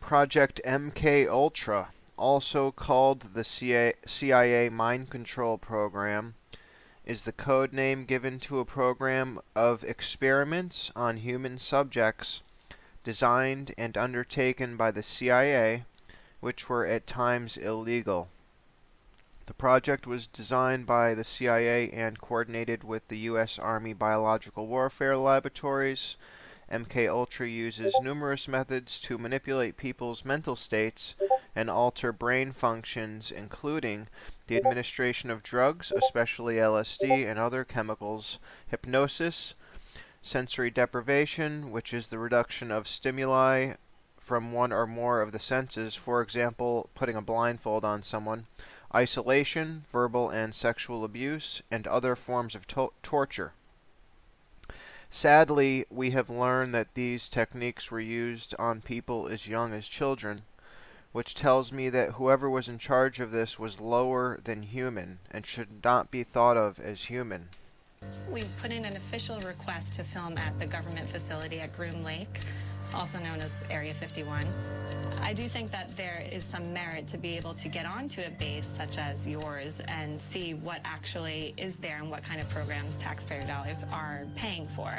Project MK Ultra, also called the CIA Mind Control Program, is the code name given to a program of experiments on human subjects designed and undertaken by the CIA, which were at times illegal. The project was designed by the CIA and coordinated with the U.S. Army Biological Warfare Laboratories. MK Ultra uses numerous methods to manipulate people's mental states and alter brain functions, including the administration of drugs, especially LSD and other chemicals, hypnosis, sensory deprivation, which is the reduction of stimuli from one or more of the senses, for example, putting a blindfold on someone, isolation, verbal and sexual abuse, and other forms of torture. Sadly, we have learned that these techniques were used on people as young as children, which tells me that whoever was in charge of this was lower than human and should not be thought of as human. We put in an official request to film at the government facility at Groom Lake, also known as Area 51. I do think that there is some merit to be able to get onto a base such as yours and see what actually is there and what kind of programs taxpayer dollars are paying for.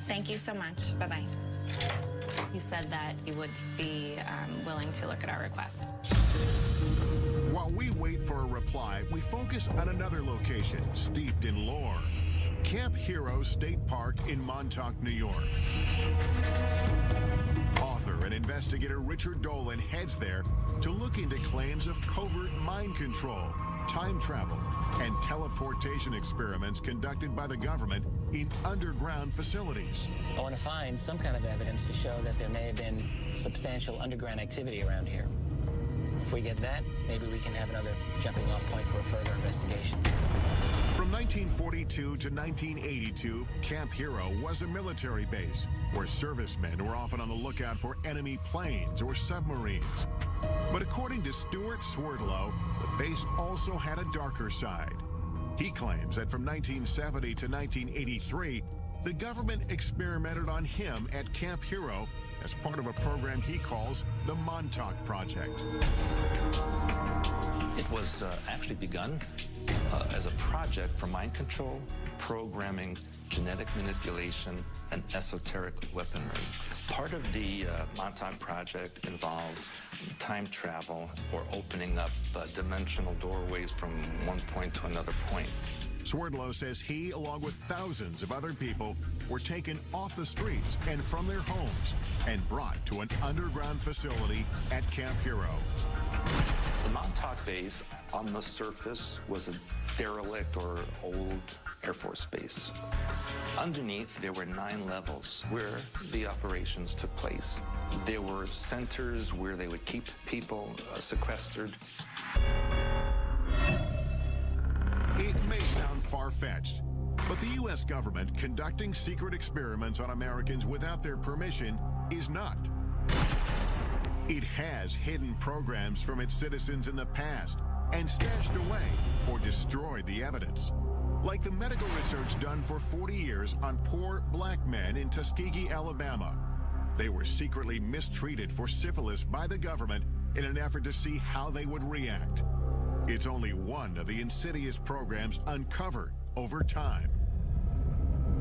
Thank you so much. Bye-bye. You said that you would be willing to look at our request. While we wait for a reply, we focus on another location steeped in lore. Camp Hero State Park in Montauk, New York. Author and investigator Richard Dolan heads there to look into claims of covert mind control, time travel, and teleportation experiments conducted by the government in underground facilities. I want to find some kind of evidence to show that there may have been substantial underground activity around here. If we get that, maybe we can have another jumping off point for a further investigation. From 1942 to 1982, Camp Hero was a military base where servicemen were often on the lookout for enemy planes or submarines. But according to Stuart Swerdlow, the base also had a darker side. He claims that from 1970 to 1983, the government experimented on him at Camp Hero as part of a program he calls the Montauk Project. It was actually begun as a project for mind control, programming, genetic manipulation, and esoteric weaponry. Part of the Montauk Project involved time travel or opening up dimensional doorways from one point to another point. Swerdlow says he, along with thousands of other people, were taken off the streets and from their homes and brought to an underground facility at Camp Hero. The Montauk base on the surface was a derelict or old Air Force base. Underneath, there were 9 levels where the operations took place. There were centers where they would keep people sequestered. It may sound far-fetched, but the U.S. government conducting secret experiments on Americans without their permission is not. It has hidden programs from its citizens in the past and stashed away or destroyed the evidence. Like the medical research done for 40 years on poor black men in Tuskegee, Alabama. They were secretly mistreated for syphilis by the government in an effort to see how they would react. It's only one of the insidious programs uncovered over time.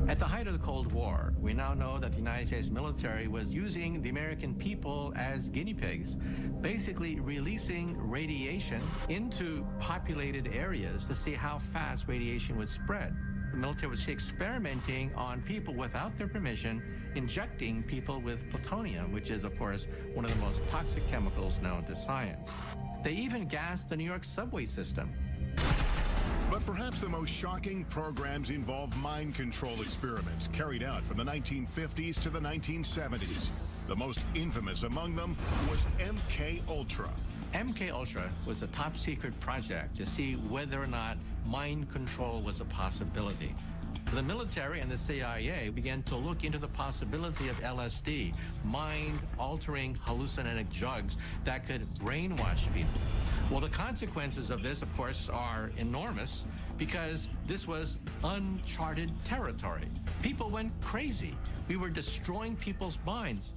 At the height of the Cold War, we now know that the United States military was using the American people as guinea pigs, basically releasing radiation into populated areas to see how fast radiation would spread. The military was experimenting on people without their permission, injecting people with plutonium, which is, of course, one of the most toxic chemicals known to science. They even gassed the New York subway system. But perhaps the most shocking programs involve mind control experiments carried out from the 1950s to the 1970s. The most infamous among them was MK Ultra. MK Ultra was a top secret project to see whether or not mind control was a possibility. The military and the CIA began to look into the possibility of LSD, mind-altering hallucinogenic drugs that could brainwash people. Well, the consequences of this, of course, are enormous because this was uncharted territory. People went crazy. We were destroying people's minds.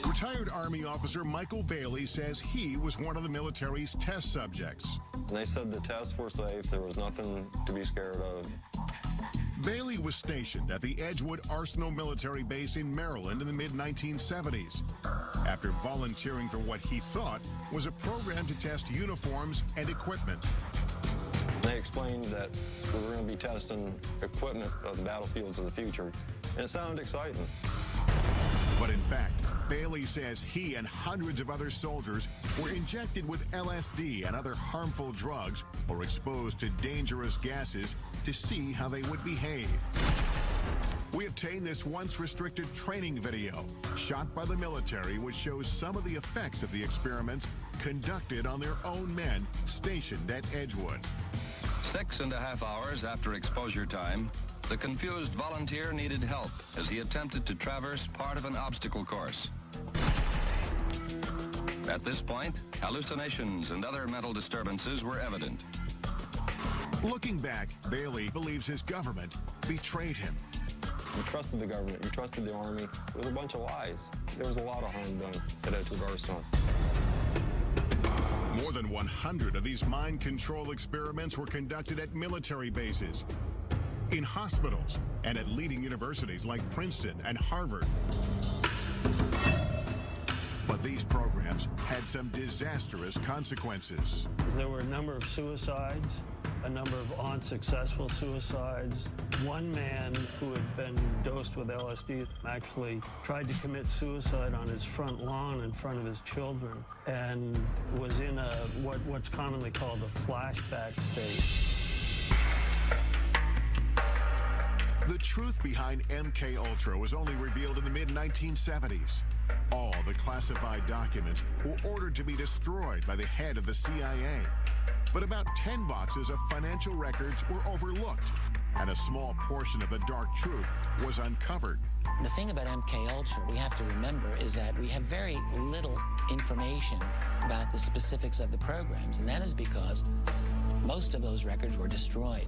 We're Retired Army officer Michael Bailey says he was one of the military's test subjects. They said the tests were safe. There was nothing to be scared of. Bailey was stationed at the Edgewood Arsenal military base in Maryland in the mid-1970s after volunteering for what he thought was a program to test uniforms and equipment. They explained that we were going to be testing equipment of the battlefields of the future, and it sounded exciting. But in fact, Bailey says he and hundreds of other soldiers were injected with LSD and other harmful drugs or exposed to dangerous gases to see how they would behave. We obtained this once restricted training video shot by the military, which shows some of the effects of the experiments conducted on their own men stationed at Edgewood. 6.5 hours after exposure time, the confused volunteer needed help as he attempted to traverse part of an obstacle course. At this point, hallucinations and other mental disturbances were evident. Looking back, Bailey believes his government betrayed him. You trusted the government. You trusted the Army. It was a bunch of lies. There was a lot of harm done at Edgewood Arsenal. More than 100 of these mind control experiments were conducted at military bases, in hospitals, and at leading universities like Princeton and Harvard. But these programs had some disastrous consequences. There were a number of suicides, a number of unsuccessful suicides. One man who had been dosed with LSD actually tried to commit suicide on his front lawn in front of his children and was in a what's commonly called a flashback state. The truth behind MK Ultra was only revealed in the mid-1970s. All the classified documents were ordered to be destroyed by the head of the CIA. But about 10 boxes of financial records were overlooked, and a small portion of the dark truth was uncovered. The thing about MK Ultra we have to remember is that we have very little information about the specifics of the programs, and that is because most of those records were destroyed.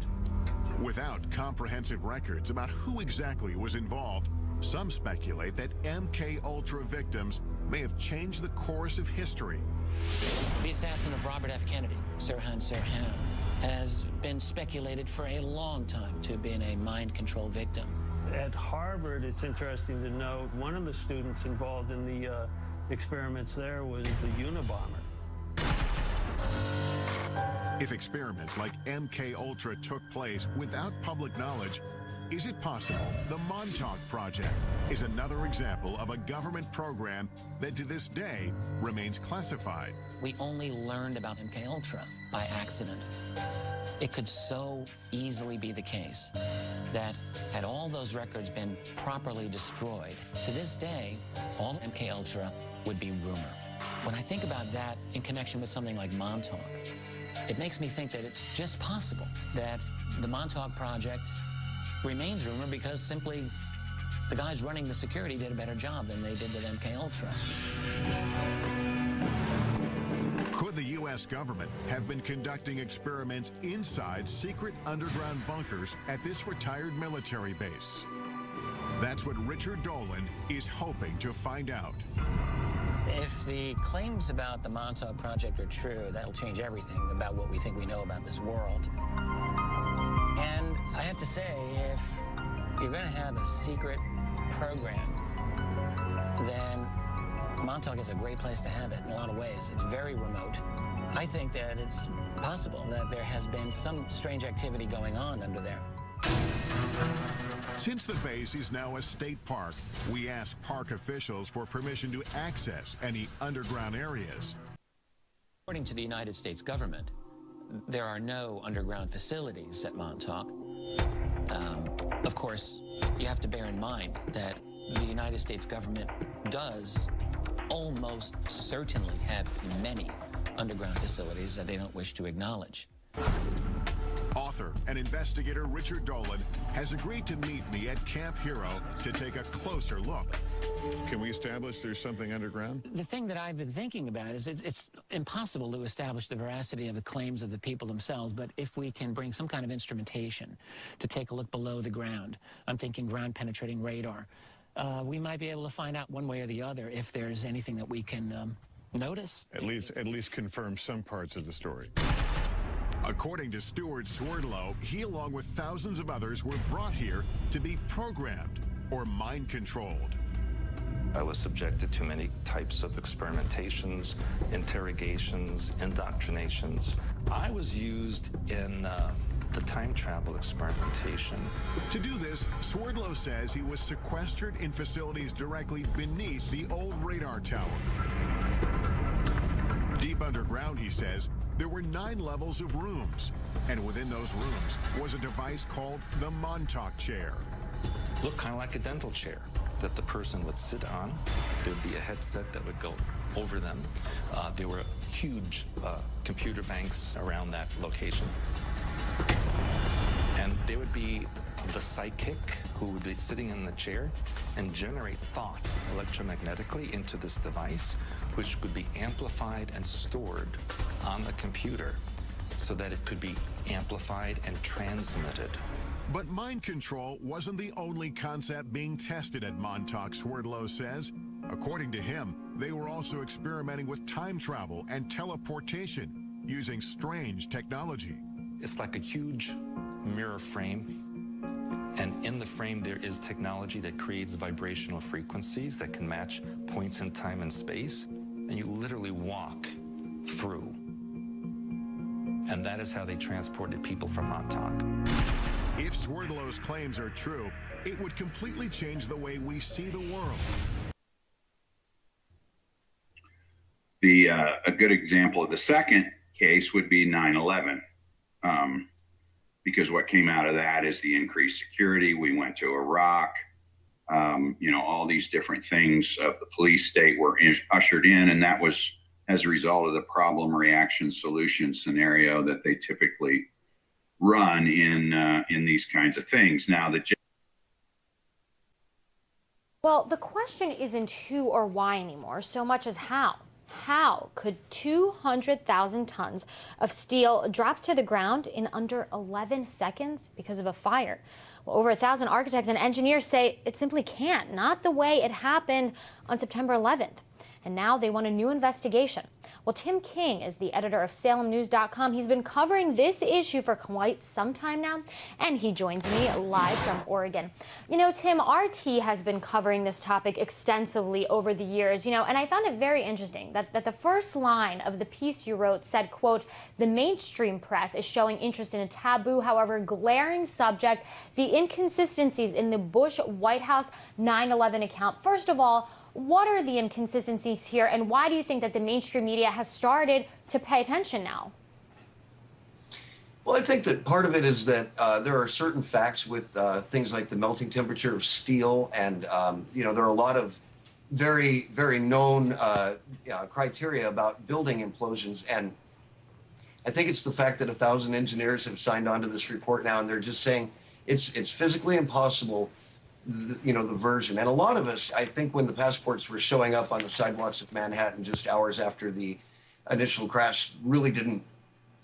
Without comprehensive records about who exactly was involved, some speculate that MK Ultra victims may have changed the course of history. The assassin of Robert F. Kennedy, Sirhan Sirhan, has been speculated for a long time to have been a mind control victim. At Harvard, it's interesting to note, one of the students involved in the experiments there was the Unabomber. If experiments like MK Ultra took place without public knowledge, is it possible the Montauk Project is another example of a government program that to this day remains classified? We only learned about MK Ultra by accident. It could so easily be the case that had all those records been properly destroyed, to this day, all MK Ultra would be rumor. When I think about that in connection with something like Montauk, it makes me think that it's just possible that the Montauk Project remains rumor because simply the guys running the security did a better job than they did with MK Ultra. Could the U.S. government have been conducting experiments inside secret underground bunkers at this retired military base? That's what Richard Dolan is hoping to find out. If the claims about the Montauk Project are true, that'll change everything about what we think we know about this world. And I have to say, if you're going to have a secret program, then Montauk is a great place to have it in a lot of ways. It's very remote. I think that it's possible that there has been some strange activity going on under there. Since the base is now a state park, we asked park officials for permission to access any underground areas. According to the United States government, there are no underground facilities at Montauk. Of course, you have to bear in mind that the United States government does almost certainly have many underground facilities that they don't wish to acknowledge. Author and investigator Richard Dolan has agreed to meet me at Camp Hero to take a closer look. Can we establish there's something underground? The thing that I've been thinking about is it's impossible to establish the veracity of the claims of the people themselves, but if we can bring some kind of instrumentation to take a look below the ground, I'm thinking ground-penetrating radar, we might be able to find out one way or the other if there's anything that we can notice. At least confirm some parts of the story. According to Stewart Swerdlow, he, along with thousands of others, were brought here to be programmed or mind-controlled. I was subjected to many types of experimentations, interrogations, indoctrinations. I was used in the time travel experimentation. To do this, Swerdlow says he was sequestered in facilities directly beneath the old radar tower. Deep underground, he says, there were 9 levels of rooms, and within those rooms was a device called the Montauk chair. Looked kind of like a dental chair that the person would sit on. There'd be a headset that would go over them. There were huge computer banks around that location. And there would be the psychic who would be sitting in the chair and generate thoughts electromagnetically into this device, which could be amplified and stored on the computer so that it could be amplified and transmitted. But mind control wasn't the only concept being tested at Montauk, Swerdlow says. According to him, they were also experimenting with time travel and teleportation using strange technology. It's like a huge mirror frame, and in the frame there is technology that creates vibrational frequencies that can match points in time and space, and you literally walk through. And that is how they transported people from Montauk. If Swerdlow's claims are true, it would completely change the way we see the world. A good example of the second case would be 9/11, because what came out of that is the increased security. We went to Iraq, all these different things of the police state were ushered in, and that was as a result of the problem, reaction, solution scenario that they typically run in these kinds of things. Now, well, the question isn't who or why anymore, so much as how. How could 200,000 tons of steel drop to the ground in under 11 seconds because of a fire? Well, over 1,000 architects and engineers say it simply can't, not the way it happened on September 11th. And now they want a new investigation. Well, Tim King is the editor of SalemNews.com. He's been covering this issue for quite some time now, and he joins me live from Oregon. You know, Tim, RT has been covering this topic extensively over the years, and I found it very interesting that the first line of the piece you wrote said, quote, "The mainstream press is showing interest in a taboo, however glaring subject, the inconsistencies in the Bush White House 9/11 account." First of all, what are the inconsistencies here, and why do you think that the mainstream media has started to pay attention now? Well, I think that part of it is that there are certain facts with things like the melting temperature of steel, and there are a lot of very, very known criteria about building implosions. And I think it's the fact that 1,000 engineers have signed on to this report now, and they're just saying it's physically impossible. The version. And a lot of us, I think, when the passports were showing up on the sidewalks of Manhattan just hours after the initial crash, really didn't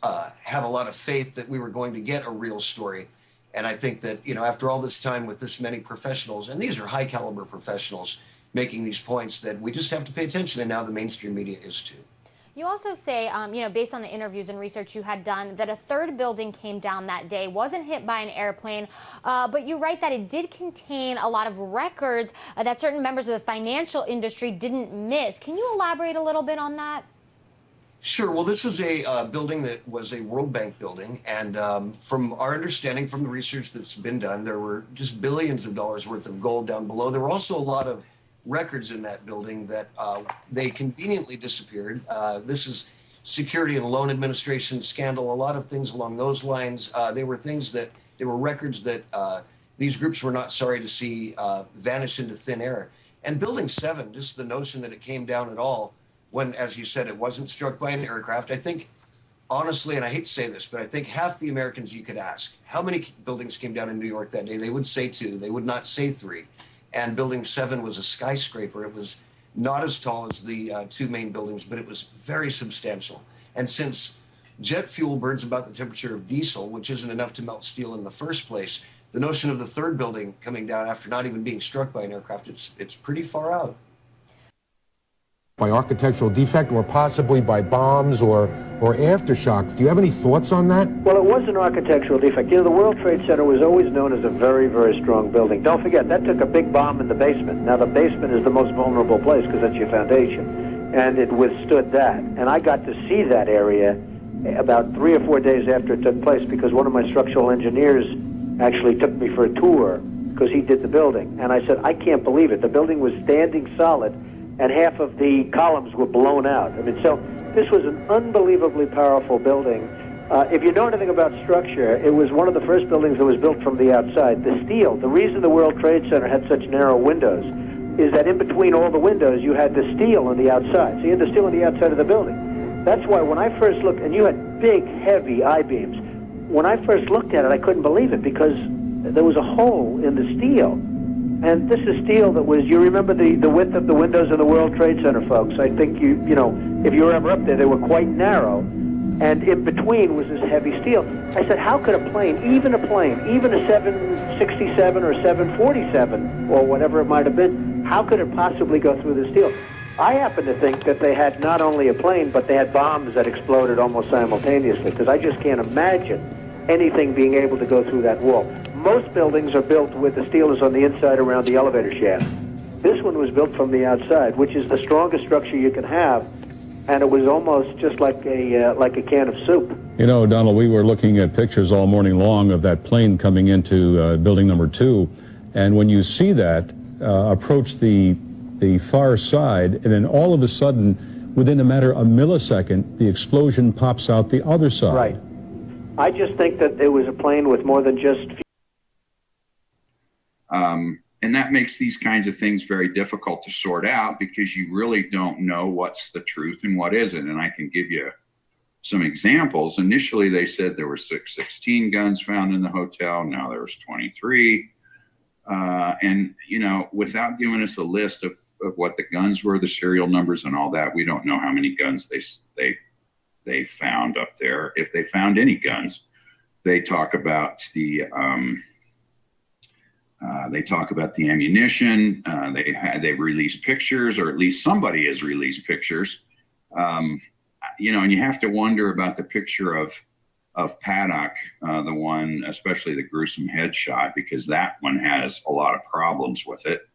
have a lot of faith that we were going to get a real story. And I think that, after all this time with this many professionals, and these are high caliber professionals making these points, that we just have to pay attention, and now the mainstream media is too. You also say, based on the interviews and research you had done, that a third building came down that day, wasn't hit by an airplane, but you write that it did contain a lot of records that certain members of the financial industry didn't miss. Can you elaborate a little bit on that? Sure. Well, this was a building that was a World Bank building, and from our understanding from the research that's been done, there were just billions of dollars worth of gold down below. There were also a lot of records in that building that they conveniently disappeared. This is Security and Loan Administration scandal, a lot of things along those lines. They were records that these groups were not sorry to see vanish into thin air. And Building 7, just the notion that it came down at all, when, as you said, it wasn't struck by an aircraft, I think, honestly, and I hate to say this, but I think half the Americans you could ask, how many buildings came down in New York that day? They would say 2, they would not say 3. And Building 7 was a skyscraper. It was not as tall as the 2 main buildings, but it was very substantial. And since jet fuel burns about the temperature of diesel, which isn't enough to melt steel in the first place, the notion of the third building coming down after not even being struck by an aircraft, it's pretty far out. By architectural defect or possibly by bombs or aftershocks. Do you have any thoughts on that? Well, it was an architectural defect. You know, the World Trade Center was always known as a very, very strong building. Don't forget, that took a big bomb in the basement. Now, the basement is the most vulnerable place because that's your foundation, and it withstood that. And I got to see that area about 3 or 4 days after it took place because one of my structural engineers actually took me for a tour because he did the building. And I said, I can't believe it. The building was standing solid, and half of the columns were blown out. I mean, so this was an unbelievably powerful building. If you know anything about structure, it was one of the first buildings that was built from the outside. The steel, the reason the World Trade Center had such narrow windows is that in between all the windows, you had the steel on the outside. So you had the steel on the outside of the building. That's why when I first looked, and you had big, heavy I-beams, when I first looked at it, I couldn't believe it because there was a hole in the steel. And this is steel that was, you remember the width of the windows in the World Trade Center, folks. I think you know, if you were ever up there, they were quite narrow. And in between was this heavy steel. I said, how could a plane, even a 767 or 747 or whatever it might have been, how could it possibly go through the steel? I happen to think that they had not only a plane, but they had bombs that exploded almost simultaneously, because I just can't imagine anything being able to go through that wall. Most buildings are built with the steel is on the inside around the elevator shaft. This one was built from the outside, which is the strongest structure you can have, and it was almost just like a can of soup. You know, Donald, we were looking at pictures all morning long of that plane coming into building number 2, and when you see that approach the far side, and then all of a sudden, within a matter of a millisecond, the explosion pops out the other side. Right. I just think that it was a plane with more than just... And that makes these kinds of things very difficult to sort out because you really don't know what's the truth and what isn't. And I can give you some examples. Initially, they said there were 16 guns found in the hotel. Now there's 23. And, you know, without giving us a list of what the guns were, the serial numbers and all that, we don't know how many guns they found up there. If they found any guns, they talk about the ammunition. They've released pictures, or at least somebody has released pictures. You know, and you have to wonder about the picture of Paddock, the one, especially the gruesome headshot, because that one has a lot of problems with it.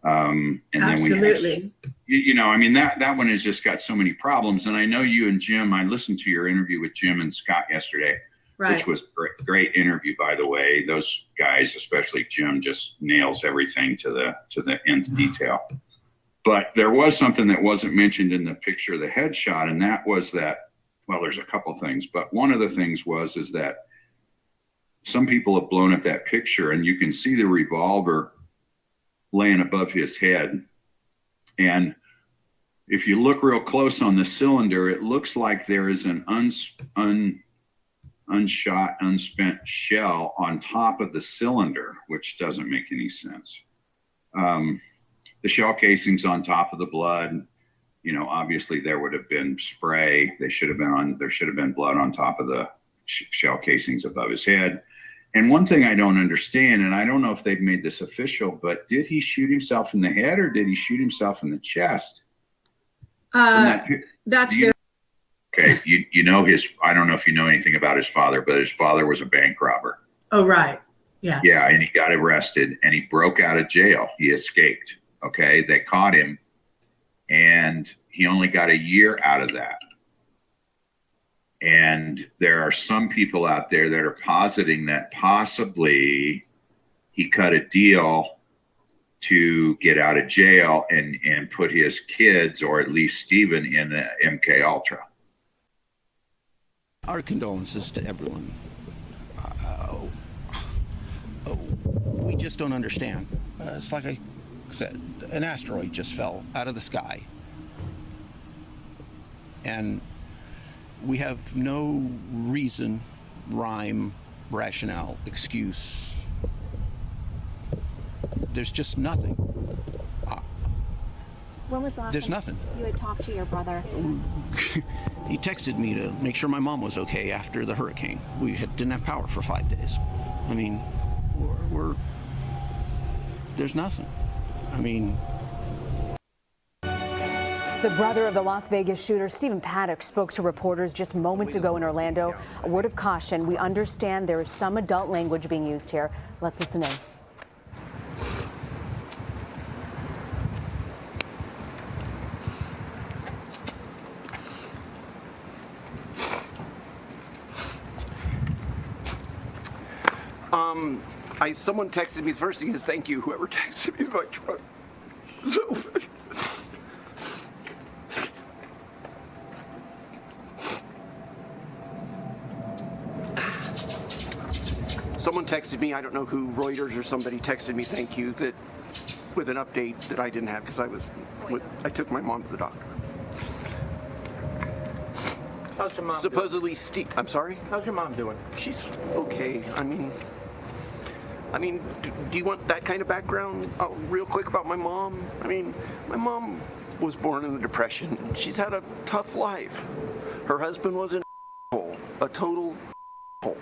And Absolutely. Then you know, I mean, that one has just got so many problems. And I know you and Jim, I listened to your interview with Jim and Scott yesterday, right, which was a great interview, by the way. Those guys, especially Jim, just nails everything to the nth detail. But there was something that wasn't mentioned in the picture of the headshot, and that was that, well, there's a couple things, but one of the things is that some people have blown up that picture, and you can see the revolver laying above his head. And if you look real close on the cylinder, it looks like there is an unshot, unspent shell on top of the cylinder, which doesn't make any sense. The shell casing's on top of the blood. You know, obviously there would have been spray. There should have been blood on top of the shell casings above his head. And one thing I don't understand, and I don't know if they've made this official, but did he shoot himself in the head or did he shoot himself in the chest? That's very... Okay, you know I don't know if you know anything about his father, but his father was a bank robber. Oh, right. Yes. Yeah, and he got arrested and he broke out of jail. He escaped. Okay, they caught him and he only got a year out of that. And there are some people out there that are positing that possibly he cut a deal to get out of jail and put his kids, or at least Stephen, in the MK Ultra. Our condolences to everyone. We just don't understand. It's like I said, an asteroid just fell out of the sky. And we have no reason, rhyme, rationale, excuse. There's just nothing. When was the last There's time nothing. you had talked to your brother? He texted me to make sure my mom was okay after the hurricane. We didn't have power for 5 days. I mean, there's nothing. I mean, the brother of the Las Vegas shooter, Stephen Paddock, spoke to reporters just moments ago in Orlando. A word of caution: we understand there is some adult language being used here. Let's listen in. Someone texted me. The first thing is thank you, whoever texted me my truck. Someone texted me, I don't know who, Reuters or somebody texted me thank you, that with an update that I didn't have because I took my mom to the doctor. How's your mom Supposedly Steve, I'm sorry? How's your mom doing? She's okay. I mean, do you want that kind of background real quick about my mom? I mean, my mom was born in the Depression. She's had a tough life. Her husband was a total hole.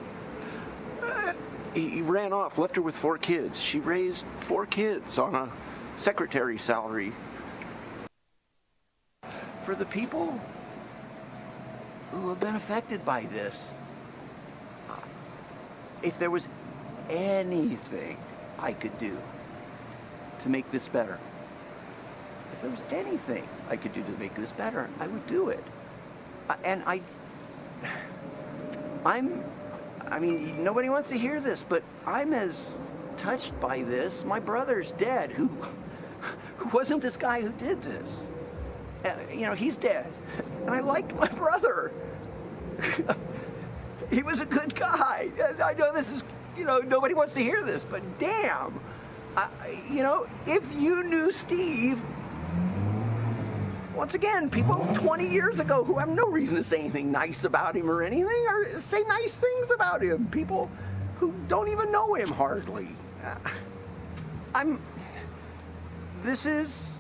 He ran off, left her with 4 kids. She raised 4 kids on a secretary salary. For the people who have been affected by this, if there was anything I could do to make this better, if there was anything I could do to make this better, I would do it. And I mean, nobody wants to hear this, but I'm as touched by this. My brother's dead, who wasn't this guy who did this. You know, he's dead. And I liked my brother. He was a good guy. I know this is, you know, nobody wants to hear this, but damn. You know, if you knew Steve, once again, people 20 years ago who have no reason to say anything nice about him or anything, or say nice things about him, people who don't even know him hardly. This is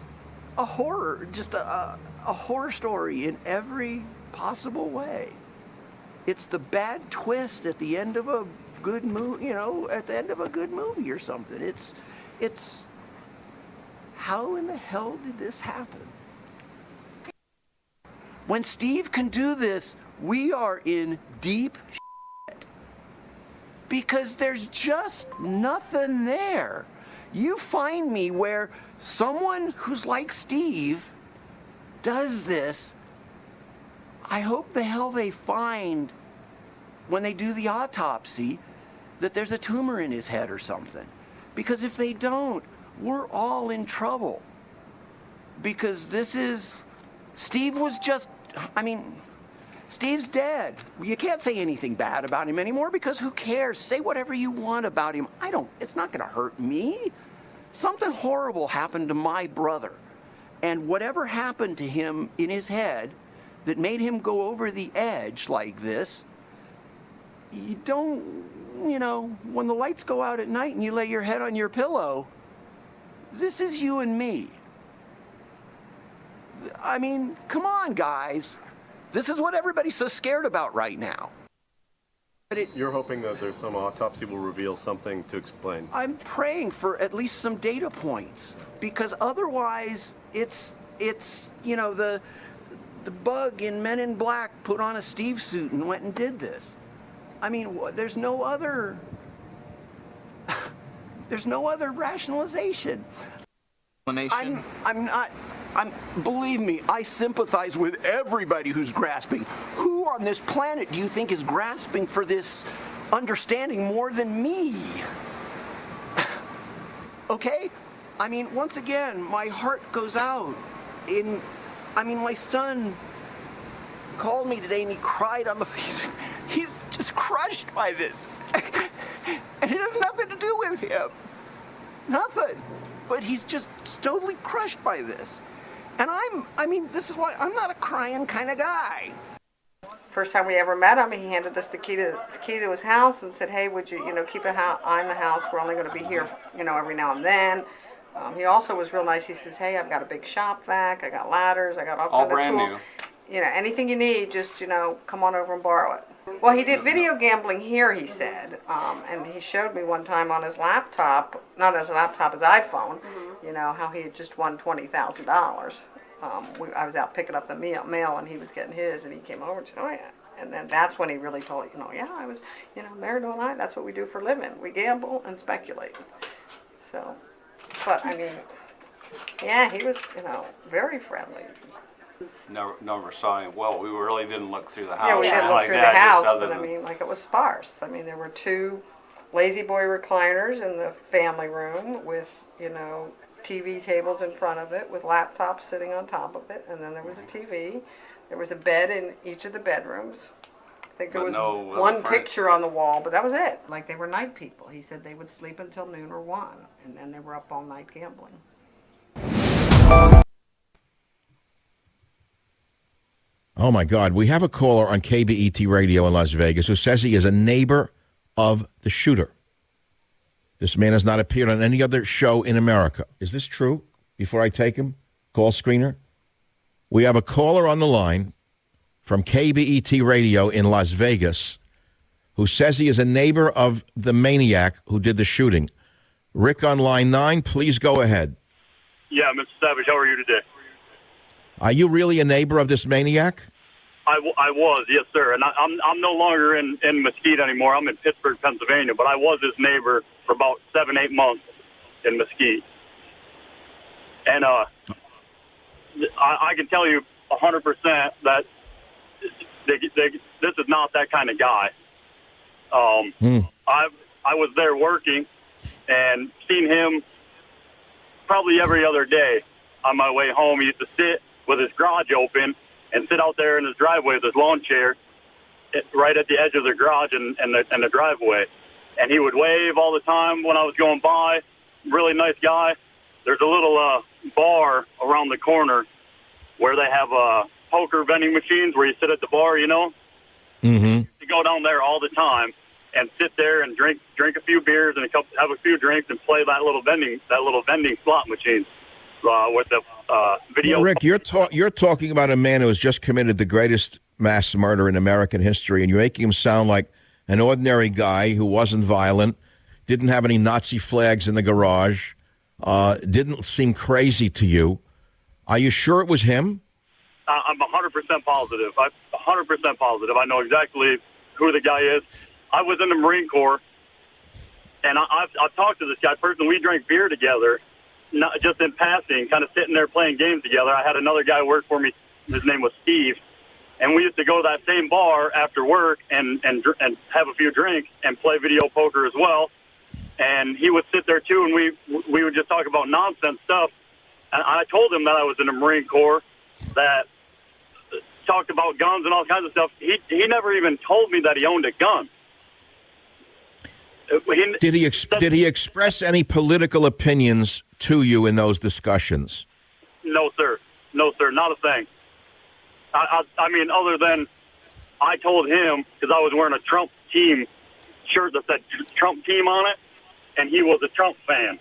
a horror, just a horror story in every possible way. It's the bad twist at the end of a good movie, you know, at the end of a good movie or something. It's how in the hell did this happen? When Steve can do this, we are in deep shit. Because there's just nothing there. You find me where someone who's like Steve does this. I hope the hell they find, when they do the autopsy, that there's a tumor in his head or something. Because if they don't, we're all in trouble. Because this is, Steve was just, I mean, Steve's dead. You can't say anything bad about him anymore because who cares? Say whatever you want about him. It's not gonna hurt me. Something horrible happened to my brother. And whatever happened to him in his head that made him go over the edge like this, you don't, you know, when the lights go out at night and you lay your head on your pillow, this is you and me. I mean, come on, guys. This is what everybody's so scared about right now. You're hoping that there's some autopsy will reveal something to explain. I'm praying for at least some data points, because otherwise it's you know, the bug in Men in Black put on a Steve suit and went and did this. I mean, there's no other rationalization. Believe me, I sympathize with everybody who's grasping. Who on this planet do you think is grasping for this understanding more than me? Okay? I mean, once again, my heart goes out. My son called me today and he cried on the face. He's just crushed by this. And it has nothing to do with him. Nothing. But he's just totally crushed by this. And this is why I'm not a crying kind of guy. First time we ever met him, he handed us the key to his house and said, "Hey, would you, keep an eye on the house? We're only going to be here, every now and then." He also was real nice. He says, "Hey, I've got a big shop vac. I got ladders. I got all kind of tools." anything you need, just, come on over and borrow it. Well, he did video gambling here, he said, and he showed me one time on his laptop, not his laptop, his iPhone, how he had just won $20,000. I was out picking up the mail, and he was getting his, and he came over and said, oh, yeah. And then that's when he really told, yeah, I was, Meridor and I, that's what we do for a living. We gamble and speculate. So, but, I mean, yeah, he was, very friendly. Never saw him. Well, we really didn't look through the house. Yeah, we didn't look like through that, the house, just other but I than- mean, like, it was sparse. I mean, there were 2 lazy boy recliners in the family room with, TV tables in front of it with laptops sitting on top of it, and then there was a TV. There was a bed in each of the bedrooms. I think there was one picture on the wall, but that was it. Like, they were night people. He said they would sleep until noon or 1, and then they were up all night gambling. Oh, my God. We have a caller on KBET radio in Las Vegas who says he is a neighbor of the shooter. This man has not appeared on any other show in America. Is this true? Before I take him, call screener. We have a caller on the line from KBET radio in Las Vegas who says he is a neighbor of the maniac who did the shooting. Rick on line 9, please go ahead. Yeah, Mr. Savage, how are you today? Are you really a neighbor of this maniac? I was, yes, sir. And I'm no longer in Mesquite anymore. I'm in Pittsburgh, Pennsylvania, but I was his neighbor for about 7-8 months in Mesquite. And I can tell you 100% that this is not that kind of guy. I was there working and seen him probably every other day on my way home. He used to sit with his garage open and sit out there in his driveway with his lawn chair right at the edge of the garage and the driveway. And he would wave all the time when I was going by. Really nice guy. There's a little bar around the corner where they have poker vending machines where you sit at the bar, Mm-hmm. You go down there all the time and sit there and drink a few beers and have a few drinks and play that little vending slot machine with the video. Well, Rick, you're talking about a man who has just committed the greatest mass murder in American history, and you're making him sound like an ordinary guy who wasn't violent, didn't have any Nazi flags in the garage, didn't seem crazy to you. Are you sure it was him? I'm 100% positive. I'm 100% positive. I know exactly who the guy is. I was in the Marine Corps, and I've talked to this guy personally. We drank beer together, not just in passing, kind of sitting there playing games together. I had another guy work for me. His name was Steve, and we used to go to that same bar after work and have a few drinks and play video poker as well. And he would sit there too, and we would just talk about nonsense stuff. And I told him that I was in the Marine Corps, that talked about guns and all kinds of stuff. He never even told me that he owned a gun. Did he express any political opinions to you in those discussions? No, sir. No, sir. Not a thing. I mean, other than I told him, because I was wearing a Trump team shirt that said Trump team on it, and he was a Trump fan.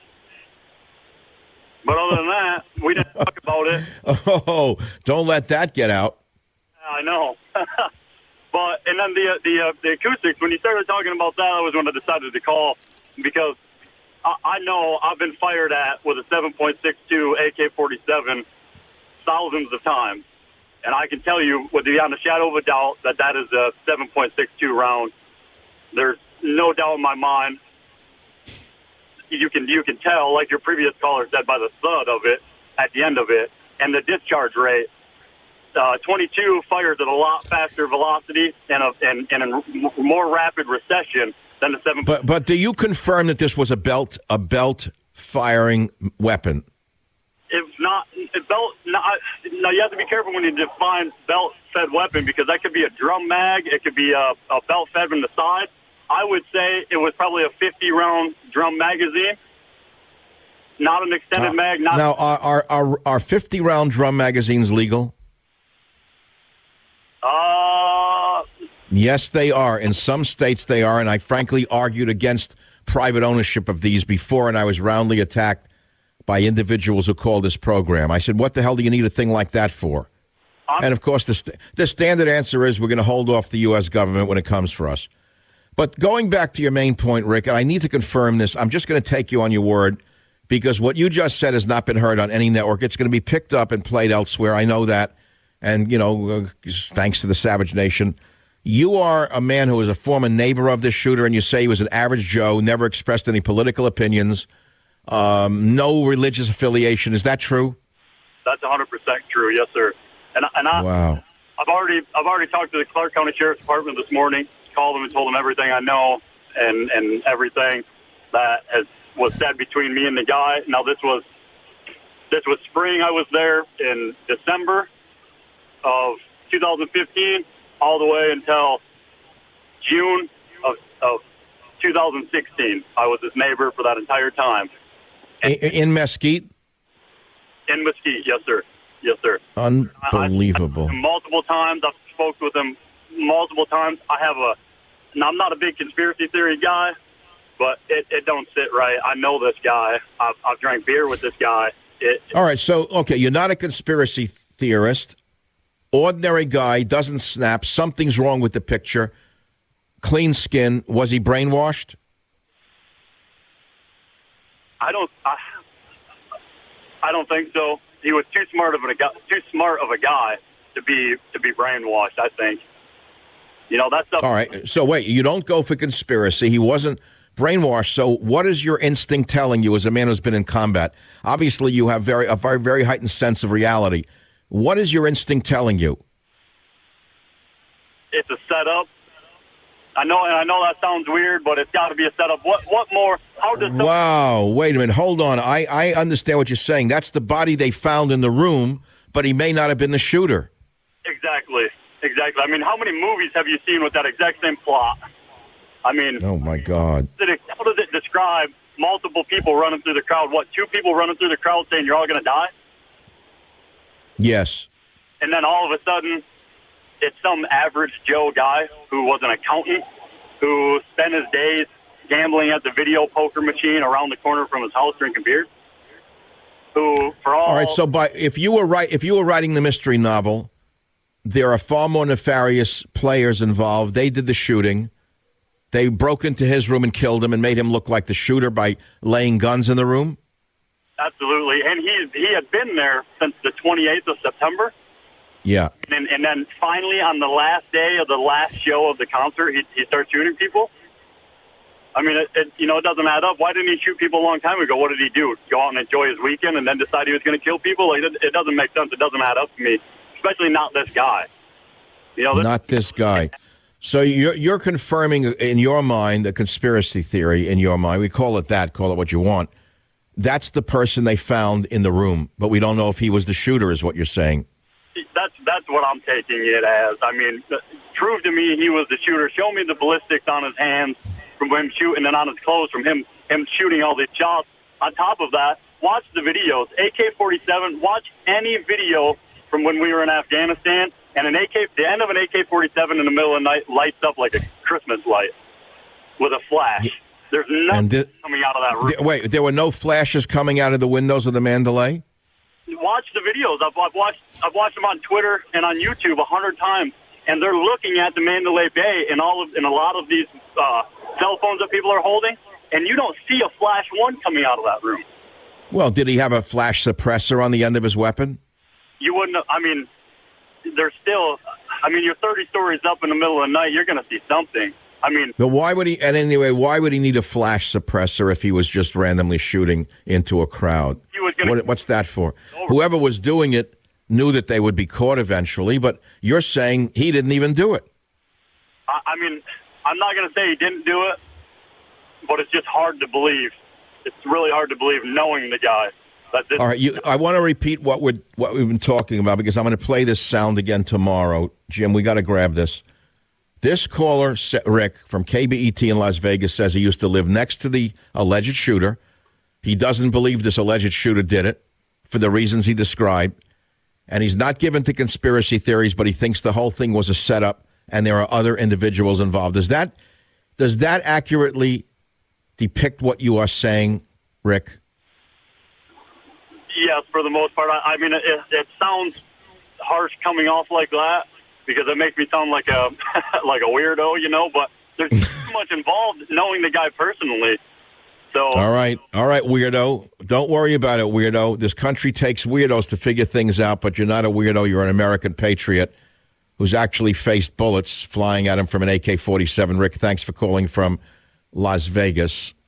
But other than that, we didn't talk about it. Oh, don't let that get out. I know. But, and then the acoustics, when you started talking about that, I was when I decided to call, because I know I've been fired at with a 7.62 AK-47 thousands of times. And I can tell you, beyond a shadow of a doubt, that is a 7.62 round. There's no doubt in my mind. You can tell, like your previous caller said, by the thud of it at the end of it, and the discharge rate. 22 fires at a lot faster velocity and a more rapid recession than the 7. But do you confirm that this was a belt firing weapon? If not, now you have to be careful when you define belt-fed weapon, because that could be a drum mag, it could be a belt-fed from the side. I would say it was probably a 50-round drum magazine, not an extended mag. Now, are 50-round drum magazines legal? Yes, they are. In some states, they are, and I frankly argued against private ownership of these before, and I was roundly attacked by individuals who called this program. I said, what the hell do you need a thing like that for? And, of course, the standard answer is we're going to hold off the U.S. government when it comes for us. But going back to your main point, Rick, and I need to confirm this. I'm just going to take you on your word because what you just said has not been heard on any network. It's going to be picked up and played elsewhere. I know that. And, thanks to the Savage Nation. You are a man who is a former neighbor of this shooter, and you say he was an average Joe, never expressed any political opinions, no religious affiliation. Is that true? That's 100% true. Yes, sir. Wow. I've already talked to the Clark County Sheriff's Department this morning. Called them and told them everything I know and everything that was said between me and the guy. Now this was spring. I was there in December of 2015 all the way until June of 2016. I was his neighbor for that entire time. In Mesquite? In Mesquite, yes, sir. Yes, sir. Unbelievable. Multiple times. I've spoke with him multiple times. I'm not a big conspiracy theory guy, but it don't sit right. I know this guy. I've drank beer with this guy. All right, so, okay, you're not a conspiracy theorist. Ordinary guy, doesn't snap. Something's wrong with the picture. Clean skin. Was he brainwashed? I don't think so. He was too smart of a guy to be brainwashed, I think. That's up. All right. So wait, you don't go for conspiracy. He wasn't brainwashed. So what is your instinct telling you as a man who's been in combat? Obviously, you have a very heightened sense of reality. What is your instinct telling you? It's a setup. I know that sounds weird, but it's got to be a setup. What more? How does? Wow. Wait a minute. Hold on. I understand what you're saying. That's the body they found in the room, but he may not have been the shooter. Exactly. I mean, how many movies have you seen with that exact same plot? I mean, oh my God. How does it describe multiple people running through the crowd? What, 2 people running through the crowd saying you're all going to die? Yes. And then all of a sudden, it's some average Joe guy who was an accountant who spent his days gambling at the video poker machine around the corner from his house drinking beer. All right, so if you were writing the mystery novel, there are far more nefarious players involved. They did the shooting. They broke into his room and killed him and made him look like the shooter by laying guns in the room? Absolutely. And he had been there since the 28th of September. Yeah. And then finally on the last day of the last show of the concert, he starts shooting people. I mean, it doesn't add up. Why didn't he shoot people a long time ago? What did he do? Go out and enjoy his weekend and then decide he was going to kill people? Like, it doesn't make sense. It doesn't add up to me, especially not this guy. Not this guy. So you're confirming in your mind a conspiracy theory in your mind. We call it that. Call it what you want. That's the person they found in the room, but we don't know if he was the shooter, is what you're saying. That's what I'm taking it as. I mean, prove to me he was the shooter. Show me the ballistics on his hands from him shooting and on his clothes from him shooting all these shots. On top of that, watch the videos. AK-47, watch any video from when we were in Afghanistan, and the end of an AK-47 in the middle of the night lights up like a Christmas light with a flash. There's nothing coming out of that room. Wait, there were no flashes coming out of the windows of the Mandalay? Watch the videos. I've watched them on Twitter and on YouTube 100 times, and they're looking at the Mandalay Bay and a lot of these cell phones that people are holding, and you don't see a flash one coming out of that room. Well, did he have a flash suppressor on the end of his weapon? You wouldn't. I mean, there's still. I mean, you're 30 stories up in the middle of the night. You're going to see something. I mean, but why would he? And anyway, why would he need a flash suppressor if he was just randomly shooting into a crowd? What's that for? Whoever was doing it knew that they would be caught eventually, but you're saying he didn't even do it. I mean, I'm not going to say he didn't do it, but it's just hard to believe. It's really hard to believe knowing the guy. All right, I want to repeat what we've been talking about because I'm going to play this sound again tomorrow. Jim, we got to grab this. This caller, Rick, from KBET in Las Vegas, says he used to live next to the alleged shooter. He doesn't believe this alleged shooter did it for the reasons he described. And he's not given to conspiracy theories, but he thinks the whole thing was a setup and there are other individuals involved. Does that accurately depict what you are saying, Rick? Yes, for the most part. I mean, it sounds harsh coming off like that because it makes me sound like a like a weirdo, you know. But there's too much involved knowing the guy personally. So All right, weirdo. Don't worry about it, weirdo. This country takes weirdos to figure things out, but you're not a weirdo. You're an American patriot who's actually faced bullets flying at him from an AK-47. Rick, thanks for calling from Las Vegas.